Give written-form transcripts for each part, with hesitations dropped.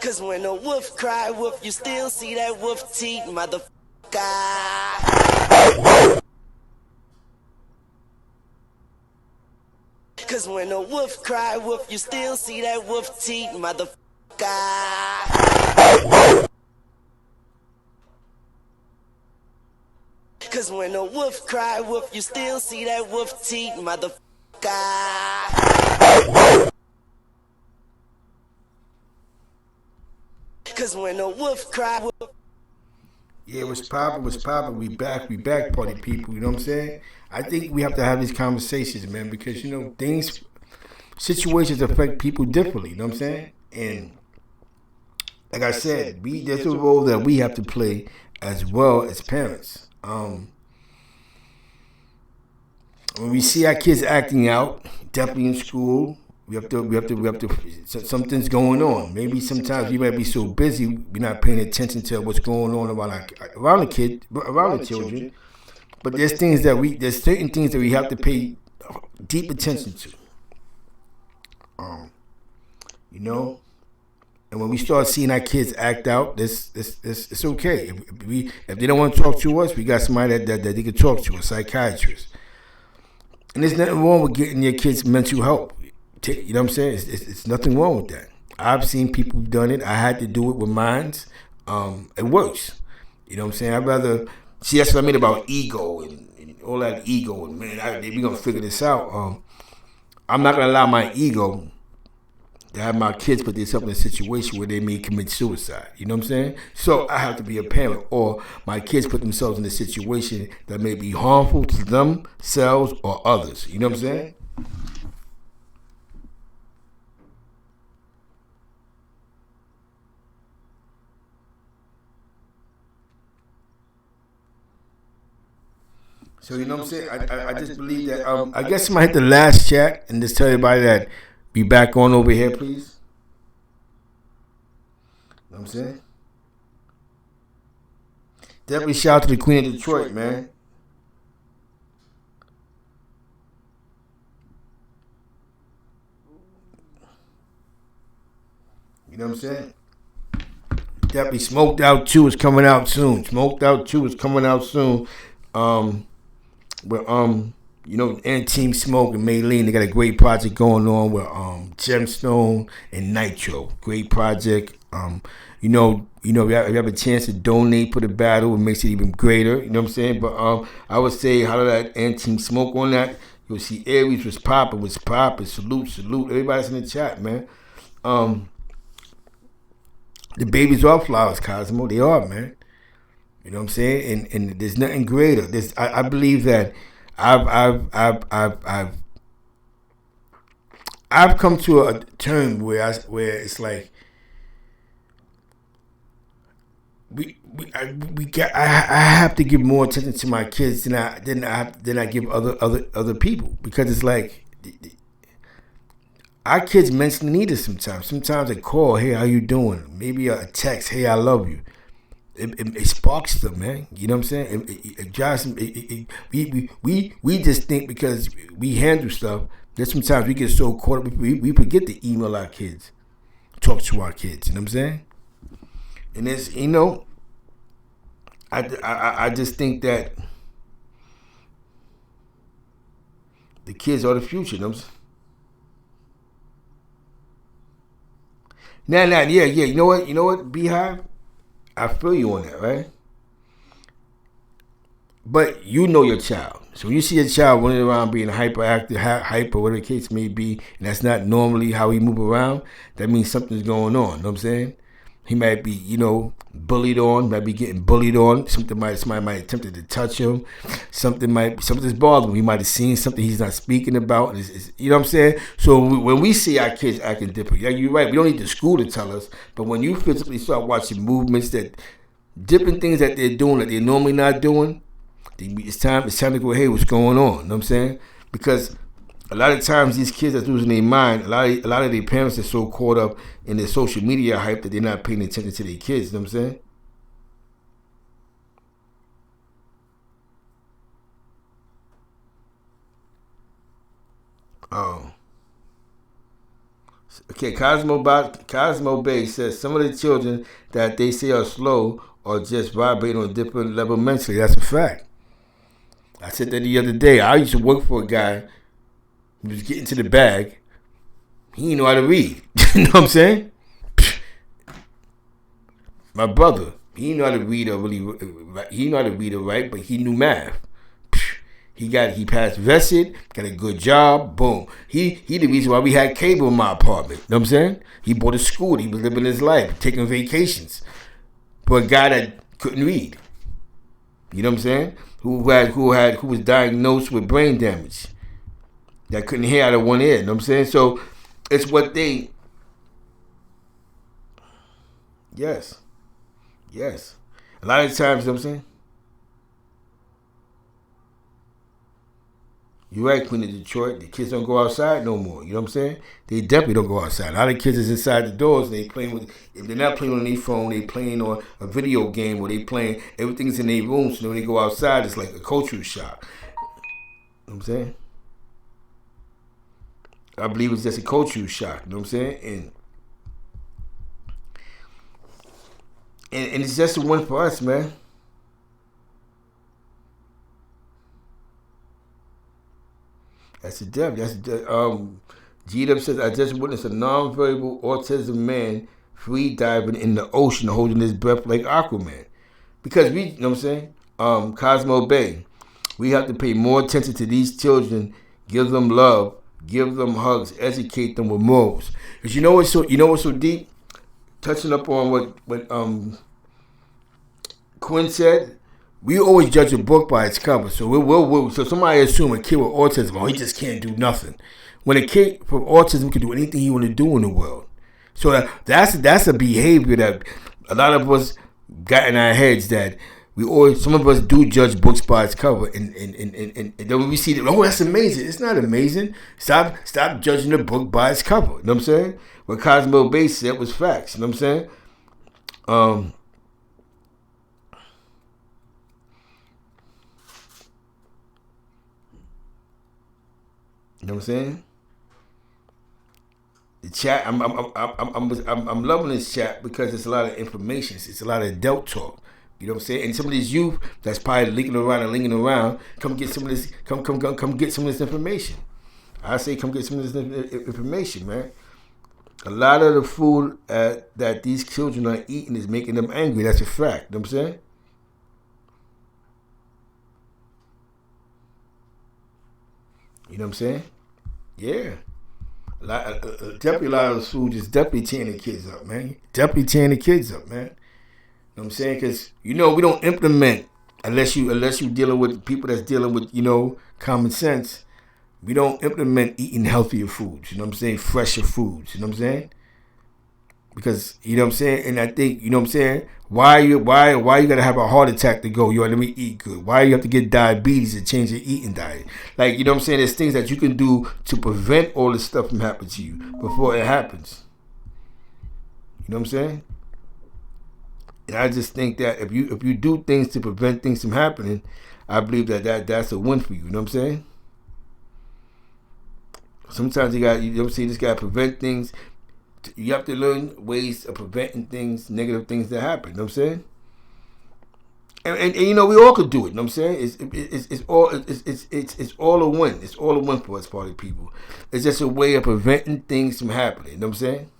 Cause when a wolf cry wolf, you still see that wolf teeth, motherfucker. Cause when a wolf cry wolf, you still see that wolf teeth, motherfucker. Cause when a wolf cry wolf, you still see that wolf teeth, motherfucker. Cause when a wolf cry wolf. Yeah, what's poppin', what's poppin'? We back, party people. You know what I'm saying? I think we have to have these conversations, man, because situations affect people differently. You know what I'm saying? And like I said, there's a role that we have to play as well as parents. When we see our kids acting out, definitely in school, we have to. Something's going on. Maybe sometimes we might be so busy, we're not paying attention to what's going on around the kid, around the children. But there's certain things that we have to pay deep attention to. Um, you know, and when we start seeing our kids act out, this it's okay. If they don't want to talk to us, we got somebody that they can talk to, a psychiatrist. And there's nothing wrong with getting your kids mental help. You know what I'm saying? It's nothing wrong with that. I've seen people who've done it. I had to do it with mines. It works. You know what I'm saying? I'd rather see. That's what I mean about ego and all that ego. And man, we gonna figure this out. I'm not gonna allow my ego to have my kids put themselves in a situation where they may commit suicide. You know what I'm saying? So I have to be a parent, or my kids put themselves in a situation that may be harmful to themselves or others. You know what I'm saying? So you know what I'm saying? I just believe that. I guess I might hit the last chat and just tell everybody that be back on over here, please. You know what I'm saying? Definitely shout out to the Queen of Detroit, man. You know what I'm saying? Definitely Smoked Out 2 is coming out soon. Smoked Out 2 is coming out soon. Um, with and Team Smoke and Maylene, they got a great project going on with Gemstone and Nitro. Great project. If you have a chance to donate for the battle, it makes it even greater. You know what I'm saying? But I would say how that and Team Smoke on that. You'll see Aries was popping. Salute. Everybody's in the chat, man. Um, the babies are flowers, Cosmo. They are, man. You know what I'm saying? And there's nothing greater. I believe that I've I've come to a term where it's like I have to give more attention to my kids than I give other people, because it's like our kids mentally need us sometimes. Sometimes they call, hey, how you doing? Maybe a text, hey, I love you. It sparks them, man. You know what I'm saying? It drives them. We just think because we handle stuff that sometimes we get so caught up, we forget to email our kids, talk to our kids. You know what I'm saying? And it's I just think that the kids are the future. You know what I'm saying? Nah, yeah. You know what, Beehive? I feel you on that, right? But you know your child. So when you see a child running around being hyperactive, hyper, whatever the case may be, and that's not normally how he move around, that means something's going on. You know what I'm saying? He might be, bullied on, might be getting bullied on. Somebody might attempted to touch him. Something's bothering him. He might have seen something he's not speaking about. You know what I'm saying? So when we see our kids acting different, yeah, you're right. We don't need the school to tell us, but when you physically start watching movements, that different things that they're doing that they're normally not doing, it's time to go, hey, what's going on? You know what I'm saying? Because a lot of times these kids are losing their mind. A lot of their parents are so caught up in their social media hype that they're not paying attention to their kids. You know what I'm saying? Oh, Okay, Cosmo Bay says some of the children that they say are slow or just vibrating on a different level mentally. That's a fact. I said that the other day. I used to work for a guy who was getting to the bag. He didn't know how to read. You know what I'm saying? My brother, he didn't know how to read or really. He didn't know how to read or write, but he knew math. He passed vested, got a good job, boom. He the reason why we had cable in my apartment. You know what I'm saying? He bought a school, he was living his life, taking vacations. For a guy that couldn't read. You know what I'm saying? Who was diagnosed with brain damage. That couldn't hear out of one ear. You know what I'm saying? So it's what they Yes. A lot of times, you know what I'm saying? You're right, Queen of Detroit. The kids don't go outside no more. You know what I'm saying? They definitely don't go outside. A lot of kids is inside the doors. And they playing with. If they're not playing on their phone, they playing on a video game, or they playing. Everything's in their room. So when they go outside, it's like a cultural shock. You know what I'm saying? I believe it's just a cultural shock. You know what I'm saying? And it's just a win for us, man. That's a depth. G-Dub says, I just witnessed a non-verbal autism man free diving in the ocean holding his breath like Aquaman. Because you know what I'm saying? Cosmo Bay, we have to pay more attention to these children, give them love, give them hugs, educate them with morals. Because you know what's so deep? Touching up on what Quinn said, we always judge a book by its cover. So so somebody assume a kid with autism, he just can't do nothing. When a kid with autism can do anything he want to do in the world. So that's a behavior that a lot of us got in our heads, that some of us do judge books by its cover, and then when we see that, that's amazing. It's not amazing. Stop judging the book by its cover. You know what I'm saying? What Cosmo Bay said was facts. You know what I'm saying? You know what I'm saying? The chat, I'm loving this chat because it's a lot of information. It's a lot of adult talk. You know what I'm saying? And some of these youth that's probably linking around, come get some of this. Come get some of this information. I say, come get some of this information, man. A lot of the food that these children are eating is making them angry. That's a fact. You know what I'm saying? You know what I'm saying? Yeah. Definitely a lot of the food is definitely tearing the kids up, man. Definitely tearing the kids up, man. You know what I'm saying? Because, we don't implement, unless you dealing with people that's dealing with, common sense. We don't implement eating healthier foods. You know what I'm saying? Fresher foods. You know what I'm saying? Because, you know what I'm saying? And I think, you know what I'm saying? Why you gotta have a heart attack to go, let me eat good? Why you have to get diabetes to change your eating diet? Like, you know what I'm saying? There's things that you can do to prevent all this stuff from happening to you before it happens. You know what I'm saying? And I just think that if you do things to prevent things from happening, I believe that's a win for you. You know what I'm saying? Sometimes you just gotta prevent things. You have to learn ways of preventing things, negative things that happen. You know what I'm saying? And we all could do it. You know what I'm saying? It's all a win. It's all a win for us, party people. It's just a way of preventing things from happening. You know what I'm saying?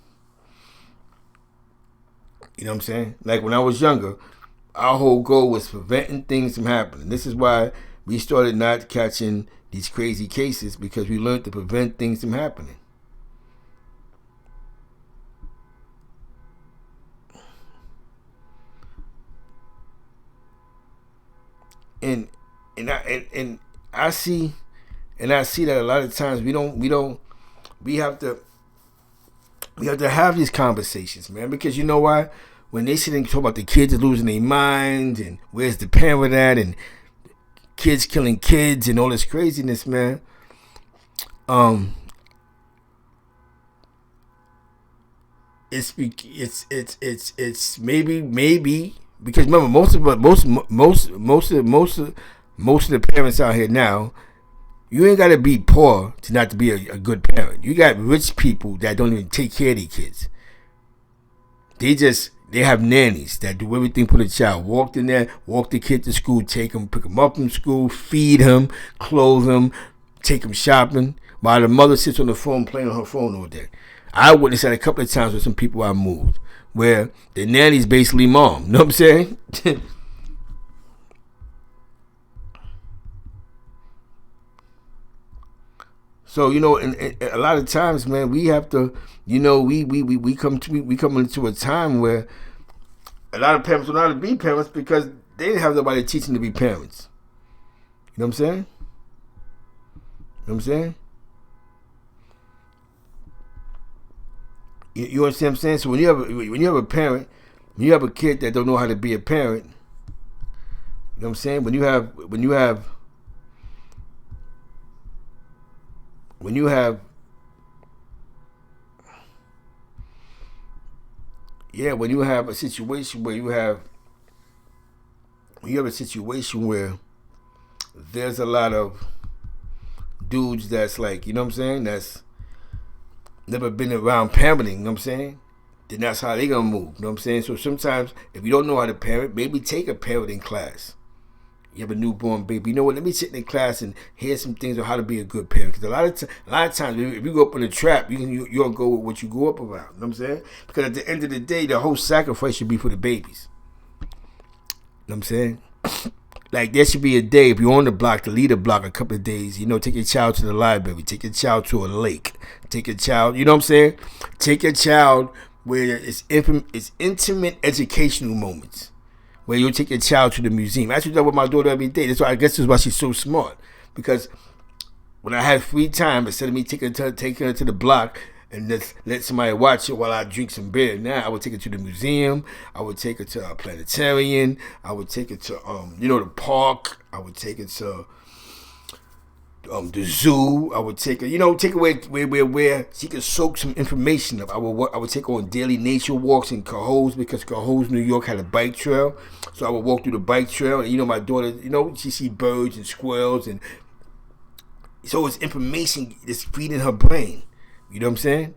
You know what I'm saying? Like when I was younger, our whole goal was preventing things from happening. This is why we started not catching these crazy cases, because we learned to prevent things from happening. And I see that a lot of times we have to have these conversations, man, because you know why? When they sit and talk about the kids are losing their minds and where's the parent at and kids killing kids and all this craziness, man. It's maybe because remember, most of the parents out here now, You ain't got to be poor to not to be a good parent. You got rich people that don't even take care of their kids. They have nannies that do everything for the child. Walk in there, walk the kid to school, take him, pick him up from school, feed him, clothe him, take him shopping, while the mother sits on the phone playing on her phone all day. I witnessed that a couple of times with some people I moved, where the nanny's basically mom. You know what I'm saying? So, and a lot of times, man, we have to, we come into a time where a lot of parents don't know how to be parents because they didn't have nobody teaching to be parents. You know what I'm saying? You understand what I'm saying? So when you have a parent, when you have a kid that don't know how to be a parent, you know what I'm saying? When you have a situation where there's a lot of dudes that's like, you know what I'm saying, that's never been around parenting, you know what I'm saying, then that's how they gonna move, you know what I'm saying? So sometimes if you don't know how to parent, maybe take a parenting class. You have a newborn baby. You know what? Let me sit in the class and hear some things on how to be a good parent. Because a lot of times, if you go up in a trap, you'll go with what you grew up around. You know what I'm saying? Because at the end of the day, the whole sacrifice should be for the babies. You know what I'm saying? Like, there should be a day, if you're on the block, to lead a block a couple of days, take your child to the library, take your child to a lake, take your child, you know what I'm saying? Take your child where it's intimate educational moments. Where you'll take your child to the museum. I actually do that with my daughter every day. That's why I guess that's why she's so smart. Because when I have free time, instead of me taking her to the block and let somebody watch it while I drink some beer, now I would take her to the museum. I would take her to a planetarium. I would take her to the park. I would take her to the zoo. I would take her, take her where she could soak some information up. I would take her on daily nature walks in Cohoes, because Cohoes, New York, had a bike trail. So I would walk through the bike trail, and my daughter, she see birds and squirrels, and so it's information that's feeding her brain. You know what I'm saying?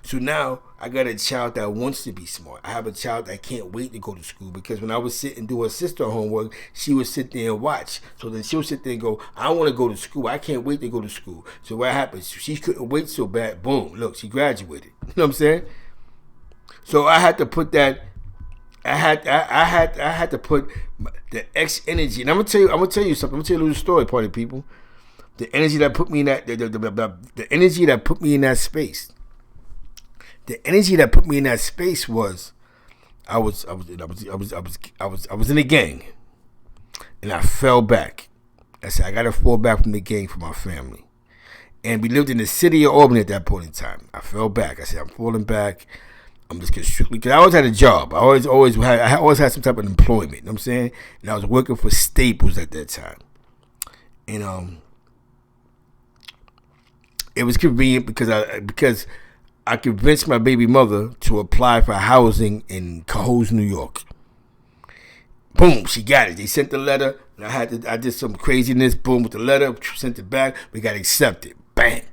So now I got a child that wants to be smart. I have a child that can't wait to go to school, because when I would sit and do her sister homework, she would sit there and watch. So then she'll sit there and go, I want to go to school. I can't wait to go to school. So what happens? She couldn't wait so bad. Boom. Look, she graduated. You know what I'm saying? So I had to put that. I had to put the X energy. And I'm gonna tell you something. I'm gonna tell you a little story, party people. The energy that put me in that the energy that put me in that space. The energy that put me in that space was I was in a gang, and I fell back. I said I gotta fall back from the gang for my family, and we lived in the city of Albany at that point in time. I fell back. I said I'm falling back. I'm just gonna strictly, because I always had a job. I always had some type of employment. You know what I'm saying? And I was working for Staples at that time, and it was convenient because I convinced my baby mother to apply for housing in Cohoes, New York. Boom, she got it. They sent the letter, and I did some craziness. Boom, with the letter, sent it back. We got accepted. Bang.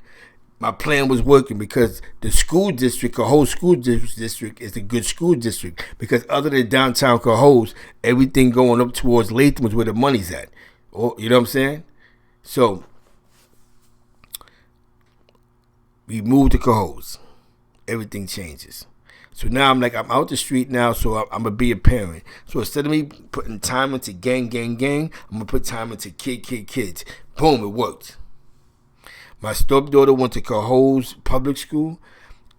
My plan was working, because the school district, Cohoes School District, is a good school district, because other than downtown Cohoes, everything going up towards Latham is where the money's at. You know what I'm saying? So we moved to Cohoes. Everything changes. So now I'm out the street now, so I'm going to be a parent. So instead of me putting time into gang, I'm going to put time into kids. Boom, it worked. My stepdaughter went to Cohoes Public School,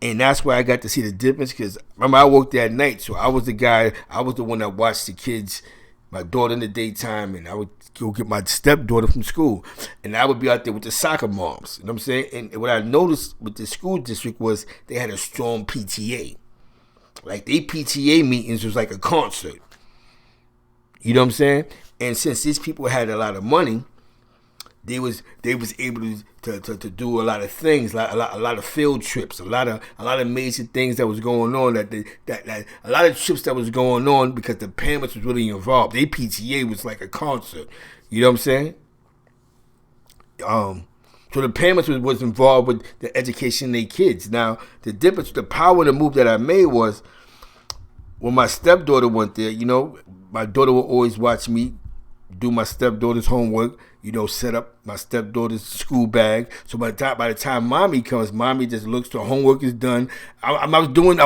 and that's where I got to see the difference, because remember, I worked there at night, so I was the one that watched the kids, my daughter in the daytime, and I would go get my stepdaughter from school, and I would be out there with the soccer moms. You know what I'm saying? And what I noticed with the school district was they had a strong PTA. Like, their PTA meetings was like a concert. You know what I'm saying? And since these people had a lot of money, they was able to do a lot of things, a lot of field trips, a lot of major things that was going on, that a lot of trips that was going on, because the parents was really involved. Their PTA was like a concert. You know what I'm saying? So the parents was involved with the education of their kids. Now, the difference, the power of the move that I made was when my stepdaughter went there, my daughter would always watch me do my stepdaughter's homework, set up my stepdaughter's school bag. So by the time mommy comes, mommy just looks, the homework is done. I was doing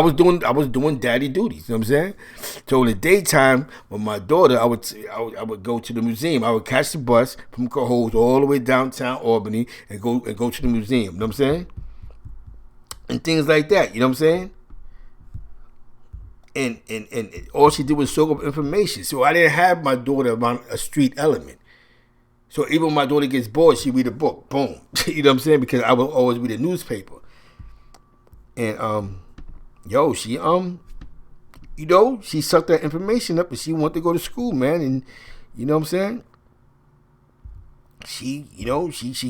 daddy duties. You know what I'm saying? So in the daytime, with my daughter, I would go to the museum. I would catch the bus from Cohoes all the way downtown Albany and go to the museum. You know what I'm saying? And things like that. You know what I'm saying? And all she did was soak up information. So I didn't have my daughter around a street element. So even when my daughter gets bored, she read a book. Boom. You know what I'm saying? Because I would always read a newspaper. And she sucked that information up and she wanted to go to school, man. And you know what I'm saying? She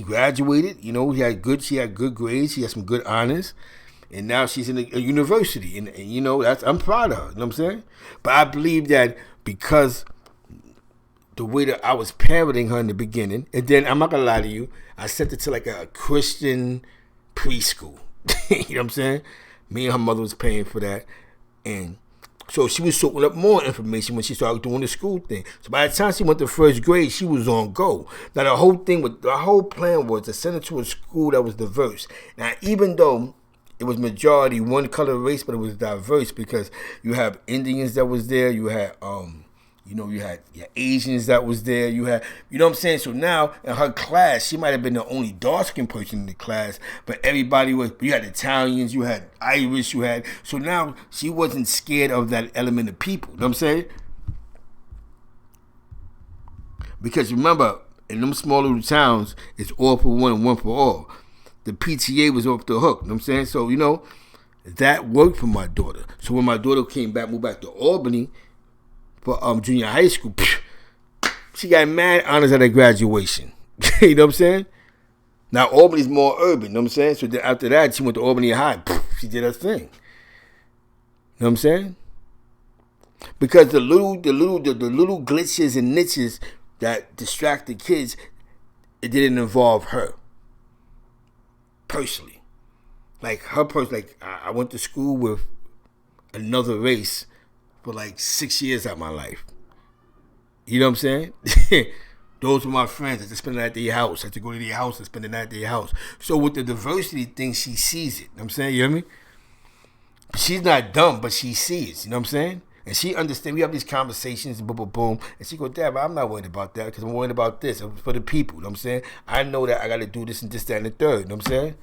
graduated, she had good grades, she had some good honors. And now she's in a university, and I'm proud of her. You know what I'm saying? But I believe that because the way that I was parenting her in the beginning, and then I'm not gonna lie to you, I sent her to like a Christian preschool. You know what I'm saying? Me and her mother was paying for that, and so she was soaking up more information when she started doing the school thing. So by the time she went to first grade, she was on go. Now the whole plan was to send her to a school that was diverse. Now even though it was majority one color race, but it was diverse because you have Indians that was there, you had you had Asians that was there, you had, you know what I'm saying? So now in her class, she might have been the only dark-skinned person in the class, but everybody was, you had Italians, you had Irish, so now she wasn't scared of that element of people, you know what I'm saying? Because remember, in them small little towns, it's all for one and one for all. The PTA was off the hook, you know what I'm saying? So, that worked for my daughter. So when my daughter moved back to Albany for junior high school, she got mad honors at her graduation. You know what I'm saying? Now Albany's more urban, you know what I'm saying? So then after that, she went to Albany High. She did her thing. You know what I'm saying? Because the little glitches and niches that distract the kids, it didn't involve her. Personally, I went to school with another race for like 6 years out of my life. You know what I'm saying? Those were my friends. I had to spend the night at their house. I had to go to their house and spend the night at their house. So with the diversity thing, she sees it. You know what I'm saying? You hear me? She's not dumb, but she sees. You know what I'm saying? And she understands. We have these conversations, boom, boom, boom. And she goes, Dad, but I'm not worried about that because I'm worried about this. It's for the people. You know what I'm saying? I know that I got to do this and this, that, and the third. You know what I'm saying?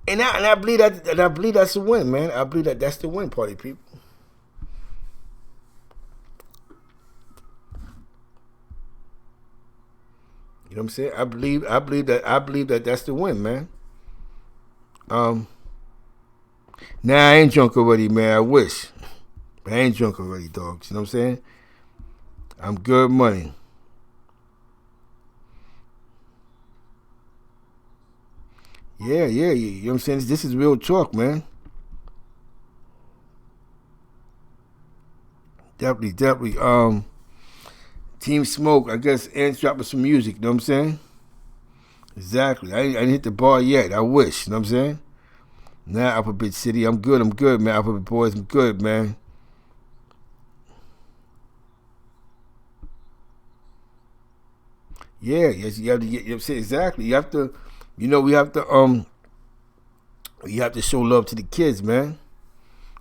And I believe that's the win, man. I believe that's the win, party people. You know what I'm saying? I believe that that's the win, man. Nah, I ain't drunk already, man. I wish. But I ain't drunk already, dogs. You know what I'm saying? I'm good money. Yeah. You know what I'm saying? This is real talk, man. Definitely. Team Smoke, I guess Ant's dropping some music, you know what I'm saying? Exactly. I didn't hit the bar yet. I wish, you know what I'm saying? Nah, Alphabet City, I'm good, man. Alphabet Boys, I'm good, man. Yeah, yes, you have to get, you know what I'm saying? Exactly. You have to, we have to show love to the kids, man.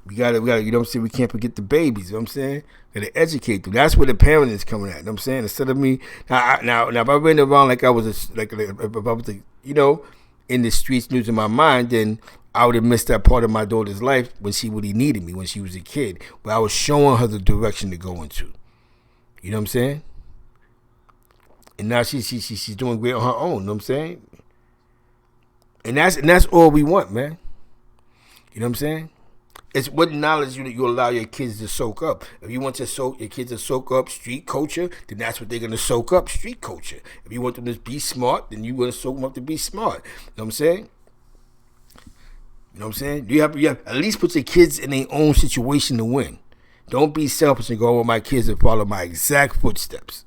We gotta, you know what I'm saying? We can't forget the babies, you know what I'm saying? Gotta educate them. That's where the parent is coming at, you know what I'm saying? Instead of me, now if I ran around like I was, if I was, in the streets losing my mind, then I would have missed that part of my daughter's life when she really needed me, when she was a kid. But I was showing her the direction to go into. You know what I'm saying? And now she's doing great on her own, you know what I'm saying? And that's all we want, man. You know what I'm saying? It's what knowledge you allow your kids to soak up. If you want your kids to soak up street culture, then that's what they're going to soak up, street culture. If you want them to be smart, then you're going to soak them up to be smart. You know what I'm saying? You know what I'm saying? You have at least put your kids in their own situation to win. Don't be selfish and go with my kids and follow my exact footsteps.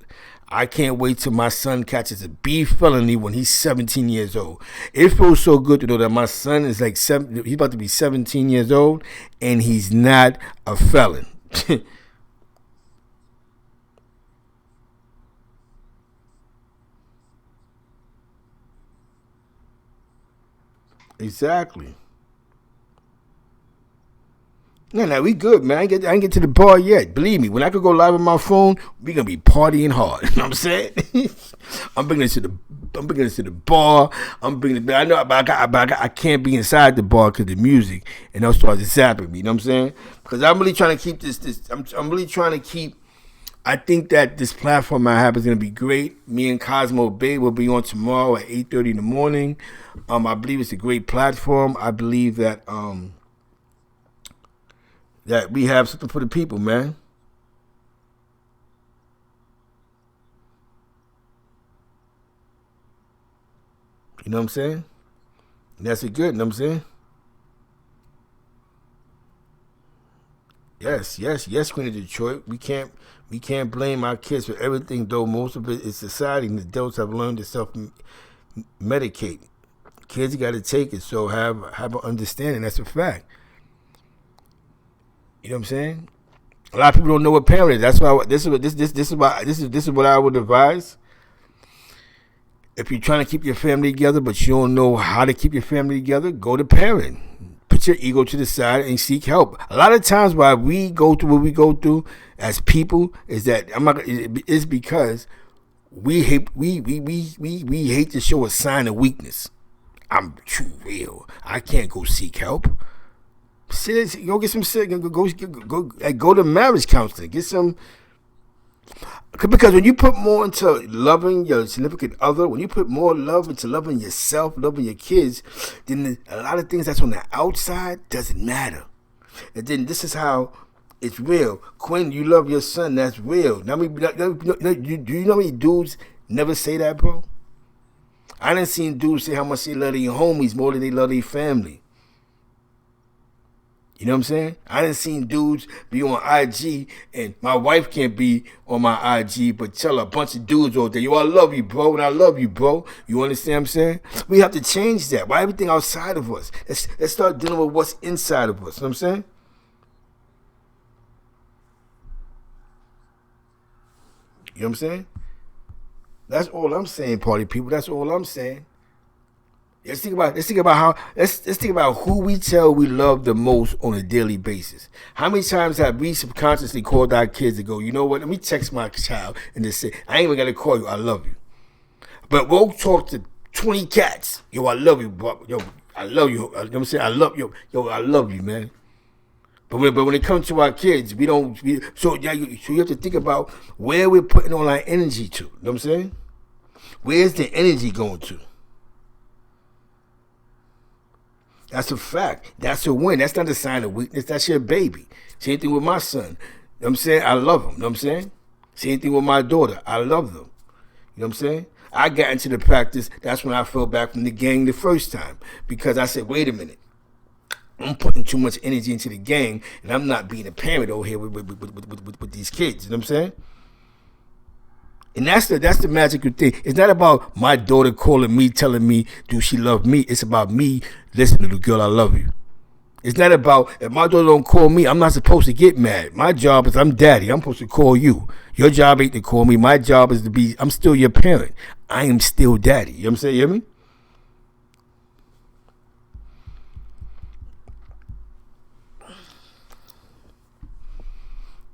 I can't wait till my son catches a B felony when he's 17 years old. It feels so good to know that my son is like he's about to be 17 years old and he's not a felon. Exactly. No, we good, man. I ain't get to the bar yet. Believe me, when I could go live on my phone, we gonna be partying hard. You know what I'm saying? I'm bringing it to the bar. I'm bringing it. I know, I can't be inside the bar because the music and they'll start zapping me. You know what I'm saying? Because I'm really trying to keep this. I'm really trying to keep. I think that this platform I have is gonna be great. Me and Cosmo Bay will be on tomorrow at 8:30 in the morning. I believe it's a great platform. I believe that we have something for the people, man. You know what I'm saying? That's it good, you know what I'm saying? Yes, Queen of Detroit. We can't blame our kids for everything, though most of it is society and the adults have learned to self medicate. Kids gotta take it, so have an understanding. That's a fact. You know what I'm saying? A lot of people don't know what parent is. That's why this is what I would advise. If you're trying to keep your family together, but you don't know how to keep your family together, go to parent. Put your ego to the side and seek help. A lot of times, why we go through what we go through as people is that is because we hate to show a sign of weakness. I'm too real. I can't go seek help. Go get some sick. Go to marriage counseling. Get some. Because when you put more into loving your significant other, when you put more love into loving yourself, loving your kids, then a lot of things that's on the outside doesn't matter. And then this is how it's real. Quinn, you love your son. That's real. Now, do you know how many dudes never say that, bro? I done seen dudes say how much they love their homies more than they love their family. You know what I'm saying? I done seen dudes be on IG and my wife can't be on my IG but tell a bunch of dudes all day, yo, I love you, bro, and I love you, bro. You understand what I'm saying? We have to change that. Why everything outside of us? Let's start dealing with what's inside of us. You know what I'm saying? You know what I'm saying? That's all I'm saying, party people. That's all I'm saying. Let's think about who we tell we love the most on a daily basis. How many times have we subconsciously called our kids to go, you know what, let me text my child and just say, I ain't even gotta call you, I love you. But we'll talk to 20 cats. Yo, I love you, bro. Yo, I love you. You know what I'm saying? I love you. Yo, I love you, man. But when it comes to our kids, we don't. So you have to think about where we're putting all our energy to. You know what I'm saying? Where's the energy going to? That's a fact. That's a win. That's not a sign of weakness. That's your baby. Same thing with my son. You know what I'm saying? I love him. You know what I'm saying? Same thing with my daughter. I love them. You know what I'm saying? I got into the practice. That's when I fell back from the gang the first time. Because I said, wait a minute. I'm putting too much energy into the gang, and I'm not being a parent over here with these kids. You know what I'm saying? And that's the magical thing. It's not about my daughter calling me, telling me, do she love me? It's about me listening to the girl, I love you. It's not about, if my daughter don't call me, I'm not supposed to get mad. My job is, I'm daddy. I'm supposed to call you. Your job ain't to call me. My job is to be, I'm still your parent. I am still daddy. You know what I'm saying? You hear me?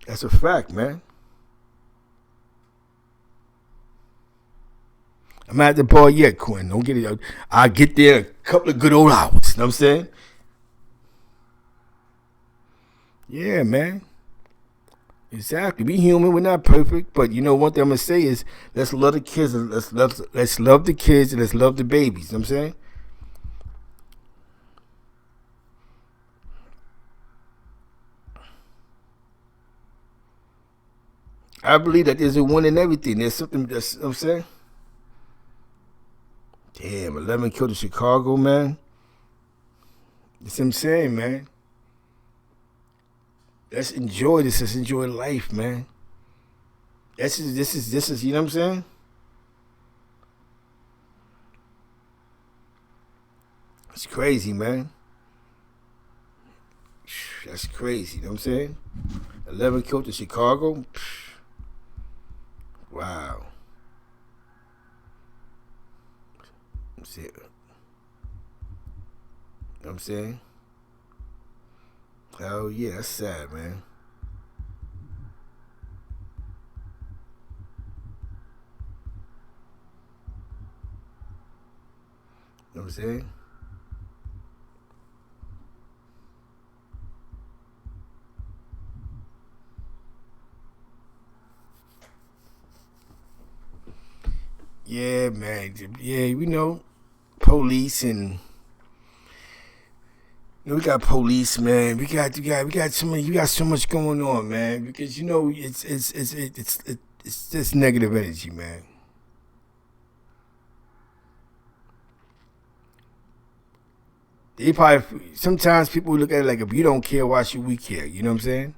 That's a fact, man. I'm not at the bar yet, Quinn. Don't get it. I'll get there a couple of good old hours. You know what I'm saying? Yeah, man. Exactly. We human. We're not perfect. But you know, one thing I'm going to say is let's love the kids. Let's love the kids and let's love the babies. You know what I'm saying? I believe that there's a one in everything. There's something that's, you know what I'm saying? Damn, 11 killed in Chicago, man. That's what I'm saying, man. Let's enjoy this. Let's enjoy life, man. This is. You know what I'm saying? It's crazy, man. That's crazy. You know what I'm saying? 11 killed in Chicago. Wow. That's it. You know what I'm saying? Hell yeah, that's sad, man. You know what I'm saying? Yeah, man. Yeah, we know police and we got police, man. We got so much going on, man. Because it's just negative energy, man. They probably sometimes people look at it like, if you don't care, why should we care? You know what I'm saying?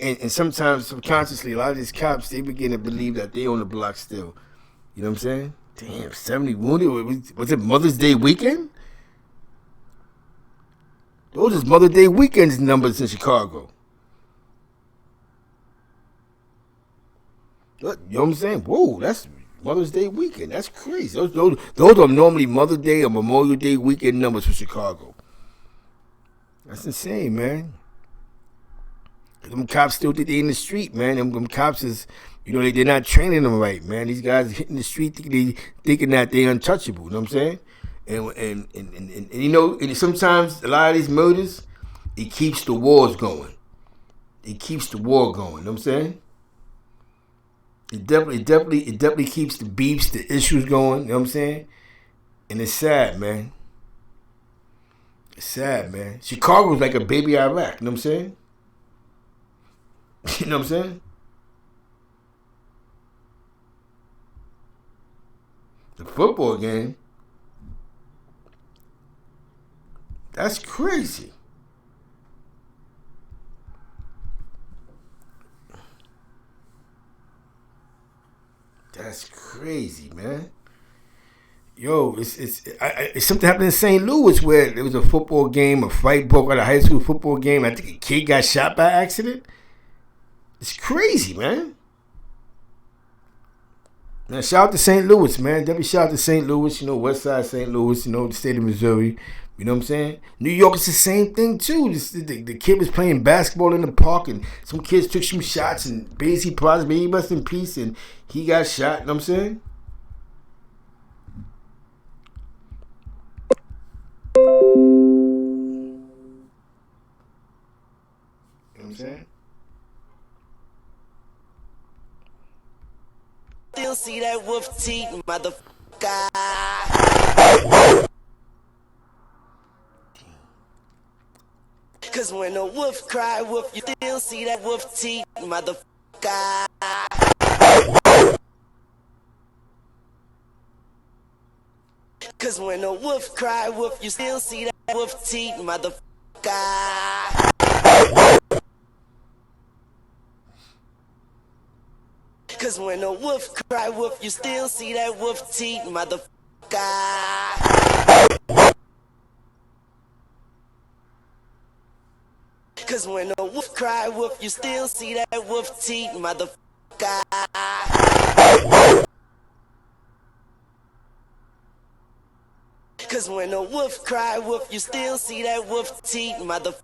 And sometimes subconsciously, a lot of these cops, they begin to believe that they on the block still. You know what I'm saying? Damn, 70 wounded. Was it Mother's Day weekend? Those is Mother's Day weekend numbers in Chicago. You know what I'm saying? Whoa, that's Mother's Day weekend. That's crazy. Those are normally Mother's Day or Memorial Day weekend numbers for Chicago. That's insane, man. Them cops still think they in the street, man. Them cops is, they're not training them right, man. These guys hitting the street thinking that they untouchable. You know what I'm saying? And sometimes a lot of these murders, it keeps the wars going. It keeps the war going. You know what I'm saying? It definitely keeps the beefs, the issues going. You know what I'm saying? And it's sad, man. It's sad, man. Chicago's like a baby Iraq. You know what I'm saying? You know what I'm saying? The football game. That's crazy. That's crazy, man. Yo, it's something happened in St. Louis where there was a football game, a fight broke out, a high school football game. I think a kid got shot by accident. It's crazy, man. Now, shout out to St. Louis, man. Definitely shout out to St. Louis, West Side St. Louis, the state of Missouri. You know what I'm saying? New York is the same thing, too. The kid was playing basketball in the park, and some kids took some shots, and Basie Prize, may he rest in peace, and he got shot. You know what I'm saying? You know what I'm saying? Still see that wolf teeth, motherfucker. Cause when a wolf cry wolf, you still see that wolf teeth, motherfucker. Cause when a wolf cry wolf, you still see that wolf teeth, motherfucker. Cause when a wolf cry wolf, you still see that wolf teeth, motherfucker. Cause when a wolf cry wolf, you still see that wolf teeth, motherfucker. Cause when a wolf cry wolf, you still see that wolf teeth, motherfucker.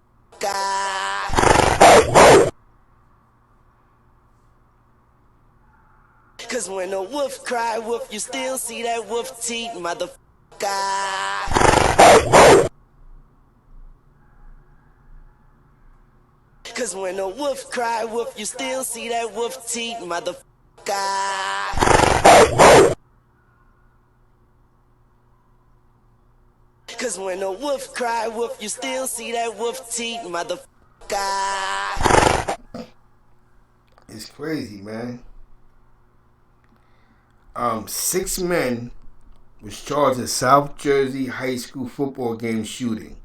Cause when a wolf cry wolf, you still see that wolf teeth, motherfucker. Cause when a wolf cry wolf, you still see that wolf teeth, motherfucker. Cause when a wolf cry wolf, you still see that wolf teeth, motherfucker. It's crazy, man. 6 men was charged in South Jersey high school football game shooting.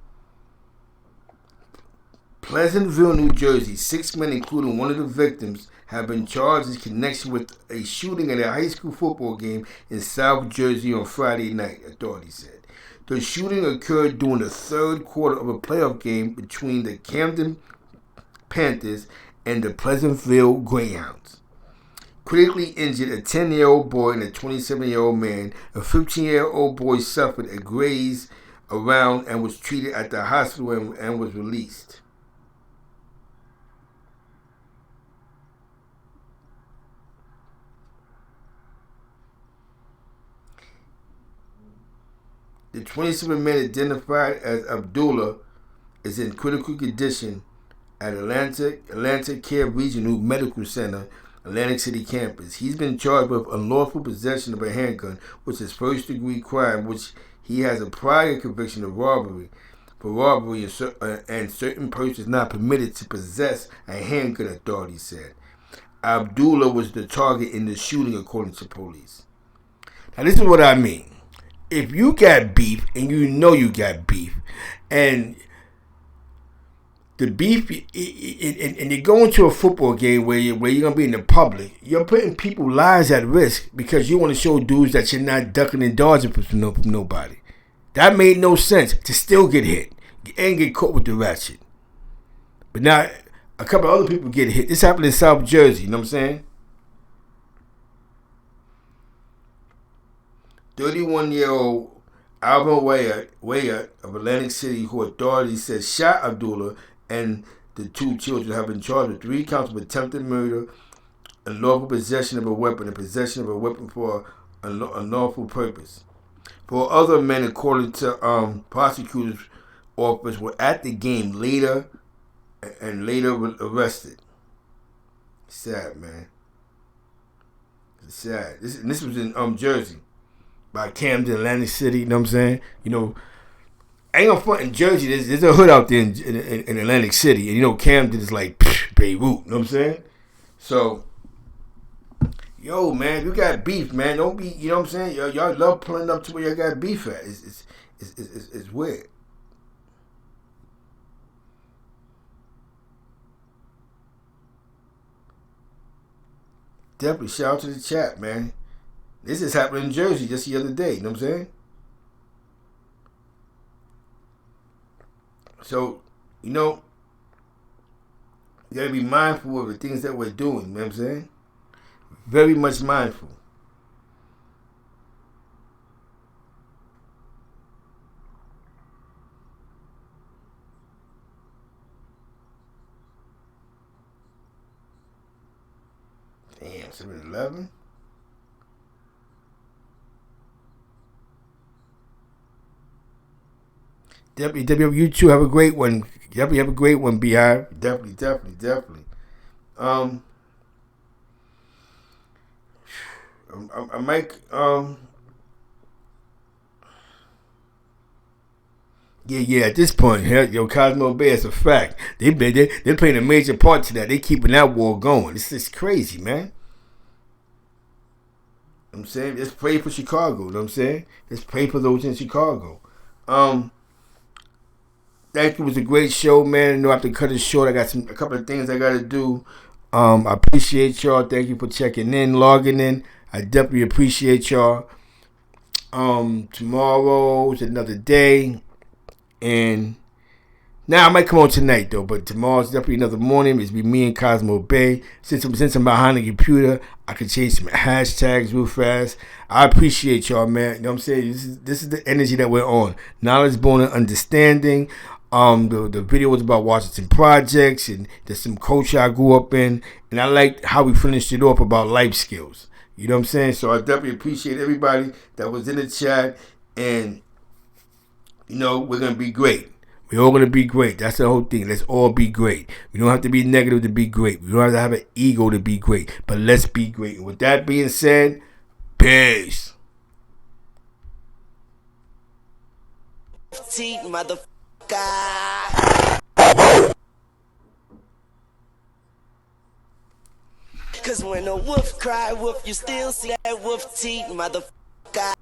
Pleasantville, New Jersey. 6 men, including one of the victims, have been charged in connection with a shooting at a high school football game in South Jersey on Friday night, authorities said. The shooting occurred during the third quarter of a playoff game between the Camden Panthers and the Pleasantville Greyhounds. Critically injured, a 10-year-old boy and a 27-year-old man. A 15-year-old boy suffered a graze around and was treated at the hospital and was released. The 27 man identified as Abdullah is in critical condition at Atlanta Care Regional Medical Center, Atlantic City campus. He's been charged with unlawful possession of a handgun, which is first-degree crime, which he has a prior conviction of robbery. For robbery, and certain persons not permitted to possess a handgun, authorities said. Abdullah was the target in the shooting, according to police. Now, this is what I mean. If you got beef, and you know you got beef, and the beef, and you go into a football game where you're going to be in the public, you're putting people's lives at risk because you want to show dudes that you're not ducking and dodging from nobody. That made no sense to still get hit and get caught with the ratchet. But now, a couple of other people get hit. This happened in South Jersey, you know what I'm saying? 31-year-old Alvin Wyatt of Atlantic City, who authorities said shot Abdullah and the two children, have been charged with 3 counts of attempted murder, unlawful possession of a weapon, and possession of a weapon for an unlawful purpose. 4 other men, according to prosecutors' office, were at the game later arrested. Sad, man. It's sad. This was in Jersey. By Camden, Atlantic City, you know what I'm saying? You know, I ain't gonna front in Jersey. There's a hood out there in Atlantic City. And you know, Camden is like Beirut, you know what I'm saying? So, yo, man, you got beef, man. Don't be, you know what I'm saying? Y'all love pulling up to where y'all got beef at. It's weird. Definitely shout out to the chat, man. This is happening in Jersey just the other day, you know what I'm saying? So, you know, you gotta be mindful of the things that we're doing, you know what I'm saying? Very much mindful. Damn, 7-11? Definitely, you too have a great one. Definitely have a great one, Beehive. Definitely. I might, yeah. At this point, yo, Cosmo Bay, it's a fact. They're playing a major part to that. They keeping that war going. It's just crazy, man. You know what I'm saying, let's pray for Chicago. You know what I'm saying? Let's pray for those in Chicago. Thank you. It was a great show, man. I know I have to cut it short. I got a couple of things I got to do. I appreciate y'all. Thank you for checking in, logging in. I definitely appreciate y'all. Tomorrow's another day. And now I might come on tonight, though. But tomorrow's definitely another morning. It's be me and Cosmo Bay. Since I'm behind the computer, I can change some hashtags real fast. I appreciate y'all, man. You know what I'm saying? This is the energy that we're on. Knowledge, born, and understanding. The video was about Washington projects, and there's some culture I grew up in, and I liked how we finished it off about life skills. You know what I'm saying? So I definitely appreciate everybody that was in the chat, and you know, we're gonna be great. We're all gonna be great. That's the whole thing. Let's all be great. We don't have to be negative to be great. We don't have to have an ego to be great, but let's be great. And with that being said, peace. Motherfucker. Cause when a wolf cry wolf, you still see that wolf teeth, motherfucker.